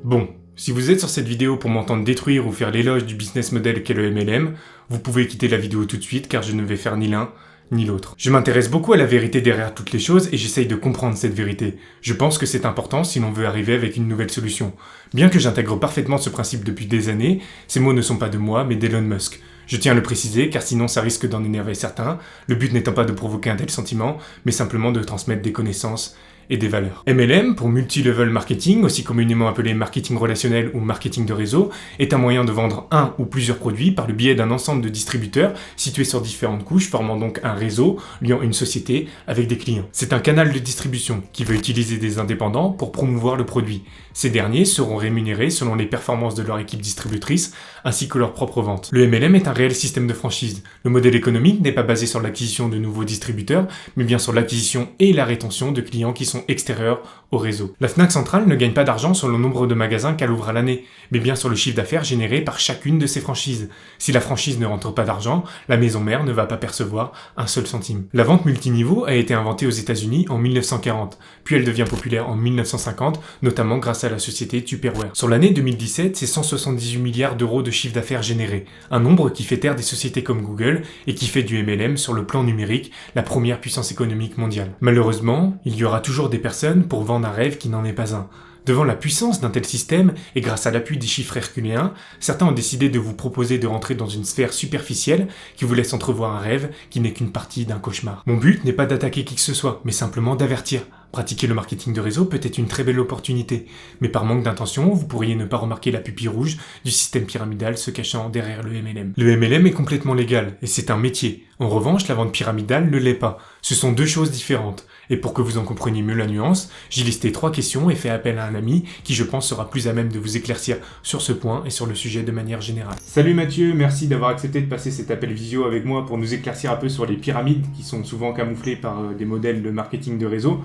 Bon, si vous êtes sur cette vidéo pour m'entendre détruire ou faire l'éloge du business model qu'est le MLM, vous pouvez quitter la vidéo tout de suite car je ne vais faire ni l'un ni l'autre. Je m'intéresse beaucoup à la vérité derrière toutes les choses et j'essaye de comprendre cette vérité. Je pense que c'est important si l'on veut arriver avec une nouvelle solution. Bien que j'intègre parfaitement ce principe depuis des années, ces mots ne sont pas de moi mais d'Elon Musk. Je tiens à le préciser car sinon ça risque d'en énerver certains, le but n'étant pas de provoquer un tel sentiment, mais simplement de transmettre des connaissances et des valeurs. MLM, pour Multi-Level Marketing, aussi communément appelé marketing relationnel ou marketing de réseau, est un moyen de vendre un ou plusieurs produits par le biais d'un ensemble de distributeurs situés sur différentes couches, formant donc un réseau liant une société avec des clients. C'est un canal de distribution qui va utiliser des indépendants pour promouvoir le produit. Ces derniers seront rémunérés selon les performances de leur équipe distributrice ainsi que leur propre vente. Le MLM est un réel système de franchise. Le modèle économique n'est pas basé sur l'acquisition de nouveaux distributeurs, mais bien sur l'acquisition et la rétention de clients qui sont extérieurs au réseau. La Fnac Centrale ne gagne pas d'argent sur le nombre de magasins qu'elle ouvre à l'année, mais bien sur le chiffre d'affaires généré par chacune de ses franchises. Si la franchise ne rentre pas d'argent, la maison mère ne va pas percevoir un seul centime. La vente multiniveau a été inventée aux États-Unis en 1940, puis elle devient populaire en 1950, notamment grâce à la société Tupperware. Sur l'année 2017, c'est 178 milliards d'euros de chiffre d'affaires généré, un nombre qui fait taire des sociétés comme Google et qui fait du MLM sur le plan numérique la première puissance économique mondiale. Malheureusement, il y aura toujours des personnes pour vendre un rêve qui n'en est pas un. Devant la puissance d'un tel système, et grâce à l'appui des chiffres herculéens, certains ont décidé de vous proposer de rentrer dans une sphère superficielle qui vous laisse entrevoir un rêve qui n'est qu'une partie d'un cauchemar. Mon but n'est pas d'attaquer qui que ce soit, mais simplement d'avertir. Pratiquer le marketing de réseau peut être une très belle opportunité, mais par manque d'intention, vous pourriez ne pas remarquer la pupille rouge du système pyramidal se cachant derrière le MLM. Le MLM est complètement légal, et c'est un métier. En revanche, la vente pyramidale ne l'est pas. Ce sont deux choses différentes. Et pour que vous en compreniez mieux la nuance, j'ai listé 3 questions et fait appel à un ami qui je pense sera plus à même de vous éclaircir sur ce point et sur le sujet de manière générale. Salut Mathieu, merci d'avoir accepté de passer cet appel visio avec moi pour nous éclaircir un peu sur les pyramides qui sont souvent camouflées par des modèles de marketing de réseau.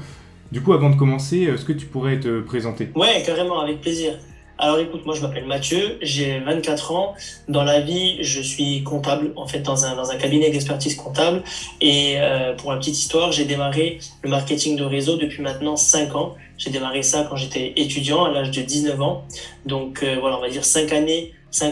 Du coup, avant de commencer, est-ce que tu pourrais te présenter ? Ouais, carrément, avec plaisir. Alors écoute, moi je m'appelle Mathieu, j'ai 24 ans. Dans la vie, je suis comptable, en fait, dans un cabinet d'expertise comptable. Et pour la petite histoire, j'ai démarré le marketing de réseau depuis maintenant 5 ans. J'ai démarré ça quand j'étais étudiant, à l'âge de 19 ans. Donc voilà, on va dire 5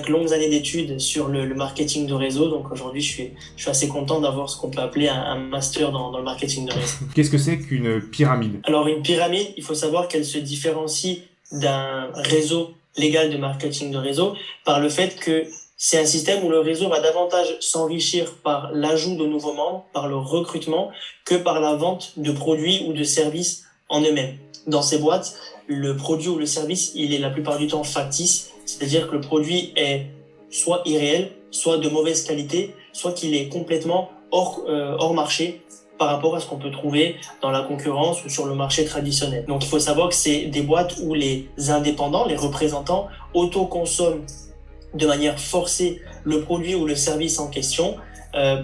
longues années d'études sur le marketing de réseau. Donc aujourd'hui, je suis assez content d'avoir ce qu'on peut appeler un master dans le marketing de réseau. Qu'est-ce que c'est qu'une pyramide ? Alors une pyramide, il faut savoir qu'elle se différencie d'un réseau légal de marketing de réseau par le fait que c'est un système où le réseau va davantage s'enrichir par l'ajout de nouveaux membres, par le recrutement, que par la vente de produits ou de services en eux-mêmes. Dans ces boîtes, le produit ou le service, il est la plupart du temps factice, c'est-à-dire que le produit est soit irréel, soit de mauvaise qualité, soit qu'il est complètement hors marché par rapport à ce qu'on peut trouver dans la concurrence ou sur le marché traditionnel. Donc il faut savoir que c'est des boîtes où les indépendants, les représentants, autoconsomment de manière forcée le produit ou le service en question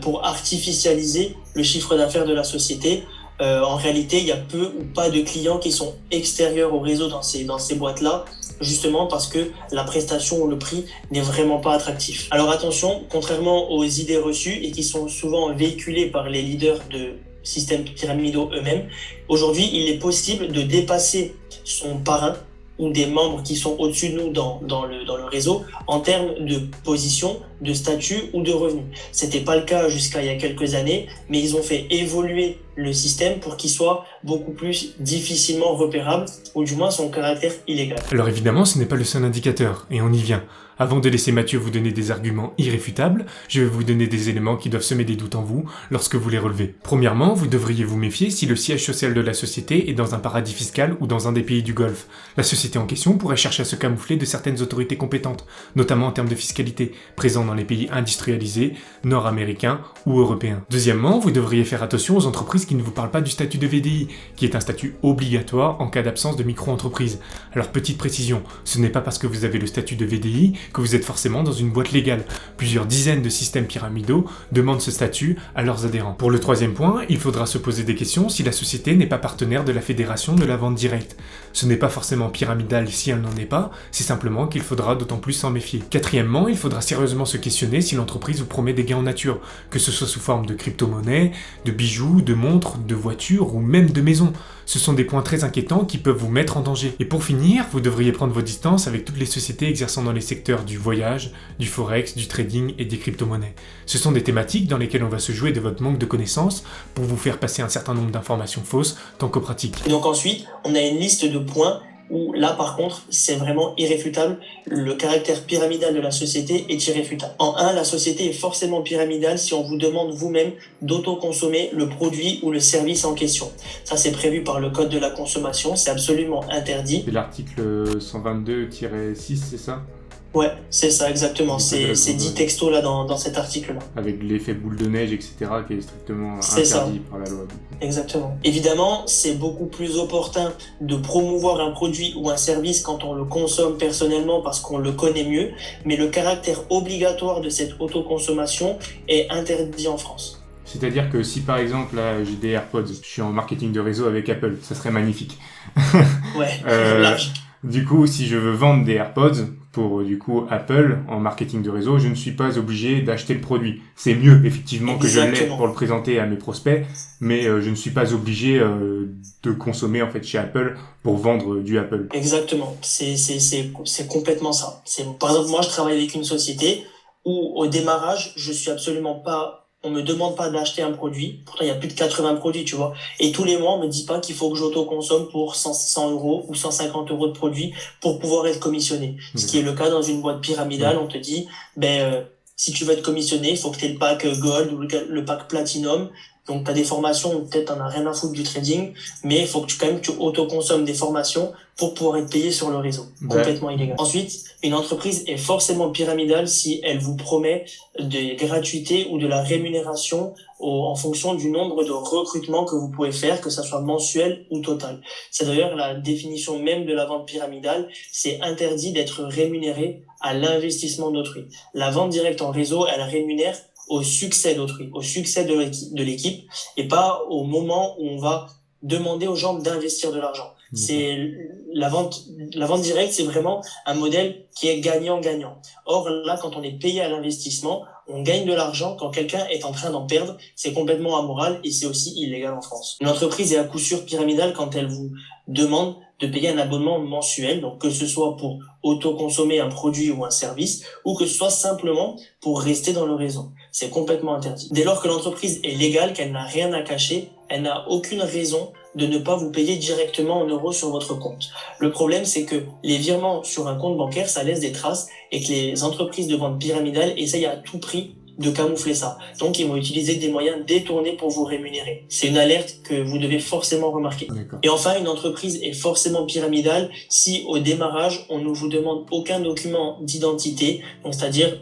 pour artificialiser le chiffre d'affaires de la société. En réalité, il y a peu ou pas de clients qui sont extérieurs au réseau dans ces boîtes-là, justement parce que la prestation ou le prix n'est vraiment pas attractif. Alors attention, contrairement aux idées reçues et qui sont souvent véhiculées par les leaders de systèmes pyramidaux eux-mêmes, aujourd'hui, il est possible de dépasser son parrain ou des membres qui sont au-dessus de nous dans le réseau en termes de position, de statut ou de revenus. C'était pas le cas jusqu'à il y a quelques années, mais ils ont fait évoluer le système pour qu'il soit beaucoup plus difficilement repérable, ou du moins son caractère illégal. Alors évidemment, ce n'est pas le seul indicateur, et on y vient. Avant de laisser Mathieu vous donner des arguments irréfutables, je vais vous donner des éléments qui doivent semer des doutes en vous lorsque vous les relevez. Premièrement, vous devriez vous méfier si le siège social de la société est dans un paradis fiscal ou dans un des pays du Golfe. La société en question pourrait chercher à se camoufler de certaines autorités compétentes, notamment en termes de fiscalité, présents dans les pays industrialisés, nord-américains ou européens. Deuxièmement, vous devriez faire attention aux entreprises qui ne vous parlent pas du statut de VDI, qui est un statut obligatoire en cas d'absence de micro-entreprise. Alors petite précision, ce n'est pas parce que vous avez le statut de VDI que vous êtes forcément dans une boîte légale. Plusieurs dizaines de systèmes pyramidaux demandent ce statut à leurs adhérents. Pour le troisième point, il faudra se poser des questions si la société n'est pas partenaire de la Fédération de la vente directe. Ce n'est pas forcément pyramidal si elle n'en est pas, c'est simplement qu'il faudra d'autant plus s'en méfier. Quatrièmement, il faudra sérieusement se questionner si l'entreprise vous promet des gains en nature, que ce soit sous forme de crypto-monnaie, de bijoux, de montres, montres, de voitures ou même de maisons. Ce sont des points très inquiétants qui peuvent vous mettre en danger. Et pour finir, vous devriez prendre vos distances avec toutes les sociétés exerçant dans les secteurs du voyage, du forex, du trading et des crypto-monnaies. Ce sont des thématiques dans lesquelles on va se jouer de votre manque de connaissances pour vous faire passer un certain nombre d'informations fausses tant qu'aux pratiques. Et donc ensuite, on a une liste de points où là par contre c'est vraiment irréfutable, le caractère pyramidal de la société est irréfutable. En 1, la société est forcément pyramidale si on vous demande vous-même d'autoconsommer le produit ou le service en question. Ça c'est prévu par le code de la consommation, c'est absolument interdit. C'est l'article 122-6, c'est ça ? Ouais, c'est ça exactement, c'est dit texto là dans cet article-là. Avec l'effet boule de neige, etc., qui est strictement C'est interdit ça. par la loi. Exactement. Évidemment, c'est beaucoup plus opportun de promouvoir un produit ou un service quand on le consomme personnellement parce qu'on le connaît mieux, mais le caractère obligatoire de cette autoconsommation est interdit en France. C'est-à-dire que si par exemple là j'ai des AirPods, je suis en marketing de réseau avec Apple, ça serait magnifique. Ouais, large. Du coup, si je veux vendre des AirPods pour du coup Apple en marketing de réseau, je ne suis pas obligé d'acheter le produit. C'est mieux effectivement que je l'ai pour le présenter à mes prospects, mais je ne suis pas obligé de consommer en fait chez Apple pour vendre du Apple. Exactement, c'est complètement ça. Par exemple, moi je travaille avec une société où au démarrage, je suis absolument pas, on me demande pas d'acheter un produit. Pourtant, il y a plus de 80 produits, tu vois. Et tous les mois, on me dit pas qu'il faut que j'auto-consomme pour 100 euros ou 150 euros de produits pour pouvoir être commissionné. Ce qui est le cas dans une boîte pyramidale. On te dit, si tu veux être commissionné, il faut que tu aies le pack Gold ou le pack Platinum. Donc, tu as des formations où peut-être t'en as rien à foutre du trading, mais il faut que tu autoconsommes des formations pour pouvoir être payé sur le réseau. Complètement illégal. Ensuite, une entreprise est forcément pyramidale si elle vous promet des gratuités ou de la rémunération en fonction du nombre de recrutements que vous pouvez faire, que ça soit mensuel ou total. C'est d'ailleurs la définition même de la vente pyramidale. C'est interdit d'être rémunéré à l'investissement d'autrui. La vente directe en réseau, elle rémunère au succès d'autrui, au succès de l'équipe, et pas au moment où on va demander aux gens d'investir de l'argent. C'est la vente directe, c'est vraiment un modèle qui est gagnant-gagnant. Or là, quand on est payé à l'investissement, on gagne de l'argent quand quelqu'un est en train d'en perdre. C'est complètement amoral et c'est aussi illégal en France. Une entreprise est à coup sûr pyramidale quand elle vous demande de payer un abonnement mensuel, donc que ce soit pour auto-consommer un produit ou un service, ou que ce soit simplement pour rester dans le réseau. C'est complètement interdit. Dès lors que l'entreprise est légale, qu'elle n'a rien à cacher, elle n'a aucune raison de ne pas vous payer directement en euros sur votre compte. Le problème, c'est que les virements sur un compte bancaire, ça laisse des traces et que les entreprises de vente pyramidale essayent à tout prix de camoufler ça. Donc, ils vont utiliser des moyens détournés pour vous rémunérer. C'est une alerte que vous devez forcément remarquer. Et enfin, une entreprise est forcément pyramidale si, au démarrage, on ne vous demande aucun document d'identité, donc c'est-à-dire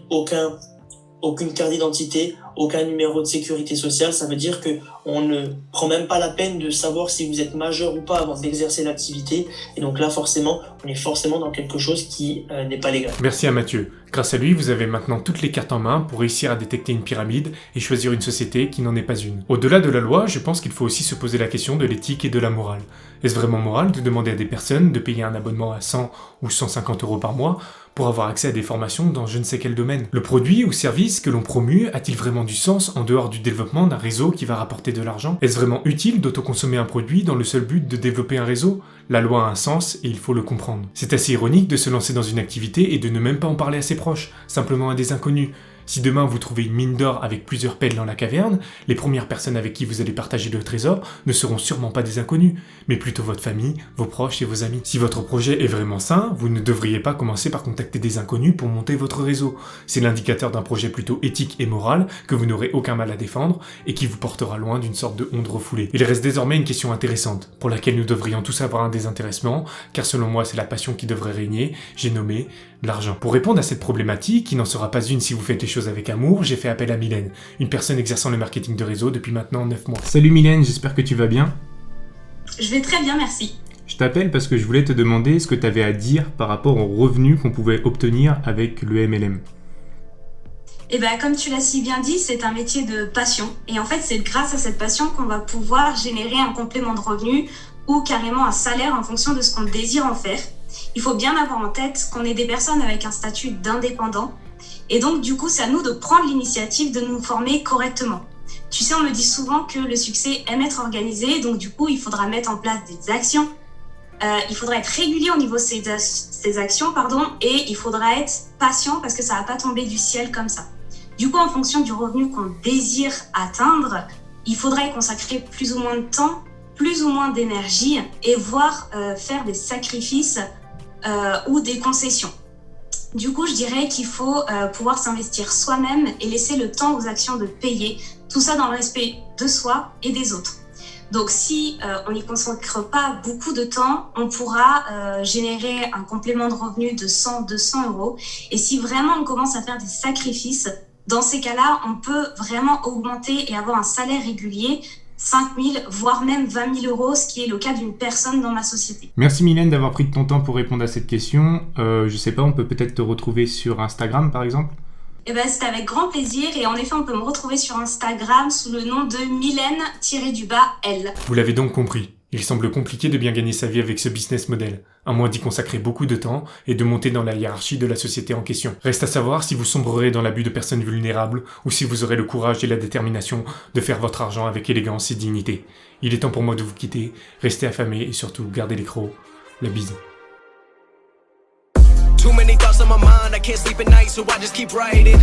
aucune carte d'identité, aucun numéro de sécurité sociale. Ça veut dire que on ne prend même pas la peine de savoir si vous êtes majeur ou pas avant d'exercer l'activité. Et donc là, forcément, on est forcément dans quelque chose qui n'est pas légal. Merci à Mathieu. Grâce à lui, vous avez maintenant toutes les cartes en main pour réussir à détecter une pyramide et choisir une société qui n'en est pas une. Au-delà de la loi, je pense qu'il faut aussi se poser la question de l'éthique et de la morale. Est-ce vraiment moral de demander à des personnes de payer un abonnement à 100 ou 150 euros par mois pour avoir accès à des formations dans je ne sais quel domaine? Le produit ou service que l'on promue a-t-il vraiment du sens en dehors du développement d'un réseau qui va rapporter de l'argent? Est-ce vraiment utile d'autoconsommer un produit dans le seul but de développer un réseau? La loi a un sens et il faut le comprendre. C'est assez ironique de se lancer dans une activité et de ne même pas en parler à ses proches, simplement à des inconnus. Si demain vous trouvez une mine d'or avec plusieurs pelles dans la caverne, les premières personnes avec qui vous allez partager le trésor ne seront sûrement pas des inconnus, mais plutôt votre famille, vos proches et vos amis. Si votre projet est vraiment sain, vous ne devriez pas commencer par contacter des inconnus pour monter votre réseau. C'est l'indicateur d'un projet plutôt éthique et moral que vous n'aurez aucun mal à défendre et qui vous portera loin d'une sorte de honte refoulée. Il reste désormais une question intéressante, pour laquelle nous devrions tous avoir un désintéressement, car selon moi c'est la passion qui devrait régner, j'ai nommé l'argent. Pour répondre à cette problématique, qui n'en sera pas une si vous faites les choses avec amour, j'ai fait appel à Mylène, une personne exerçant le marketing de réseau depuis maintenant 9 mois. Salut Mylène, j'espère que tu vas bien. Je vais très bien, merci. Je t'appelle parce que je voulais te demander ce que tu avais à dire par rapport aux revenus qu'on pouvait obtenir avec le MLM. Eh bien, comme tu l'as si bien dit, c'est un métier de passion. Et en fait, c'est grâce à cette passion qu'on va pouvoir générer un complément de revenu ou carrément un salaire en fonction de ce qu'on désire en faire. Il faut bien avoir en tête qu'on est des personnes avec un statut d'indépendant. Et donc, du coup, c'est à nous de prendre l'initiative de nous former correctement. Tu sais, on me dit souvent que le succès aime être organisé, donc du coup, il faudra mettre en place des actions. Il faudra être régulier au niveau de ces actions, et il faudra être patient parce que ça va pas tomber du ciel comme ça. Du coup, en fonction du revenu qu'on désire atteindre, il faudra y consacrer plus ou moins de temps, plus ou moins d'énergie et voire faire des sacrifices ou des concessions. Du coup, je dirais qu'il faut pouvoir s'investir soi-même et laisser le temps aux actions de payer, tout ça dans le respect de soi et des autres. Donc si on n'y consacre pas beaucoup de temps, on pourra générer un complément de revenu de 100-200 euros. Et si vraiment on commence à faire des sacrifices, dans ces cas-là, on peut vraiment augmenter et avoir un salaire régulier, 5 000, voire même 20 000 euros, ce qui est le cas d'une personne dans ma société. Merci Mylène d'avoir pris de ton temps pour répondre à cette question. Je sais pas, on peut peut-être te retrouver sur Instagram par exemple ? C'était avec grand plaisir et en effet on peut me retrouver sur Instagram sous le nom de Mylène-L. Vous l'avez donc compris, il semble compliqué de bien gagner sa vie avec ce business model, à moins d'y consacrer beaucoup de temps et de monter dans la hiérarchie de la société en question. Reste à savoir si vous sombrerez dans l'abus de personnes vulnérables ou si vous aurez le courage et la détermination de faire votre argent avec élégance et dignité. Il est temps pour moi de vous quitter, restez affamés et surtout gardez les crocs. La bise. Too many thoughts on my mind, I can't sleep at night, so I just keep writing.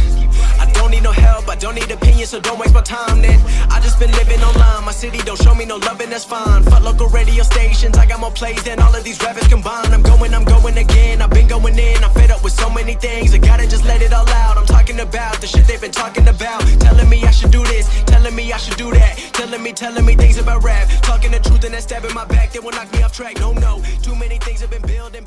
I don't need no help, I don't need opinions, so don't waste my time then. I just been living online, my city don't show me no love and that's fine. Fuck local radio stations, I got more plays than all of these rappers combined. I'm going again, I've been going in, I'm fed up with so many things. I gotta just let it all out, I'm talking about the shit they've been talking about. Telling me I should do this, telling me I should do that. Telling me things about rap. Talking the truth and then stabbing my back, they will knock me off track. No, too many things have been building.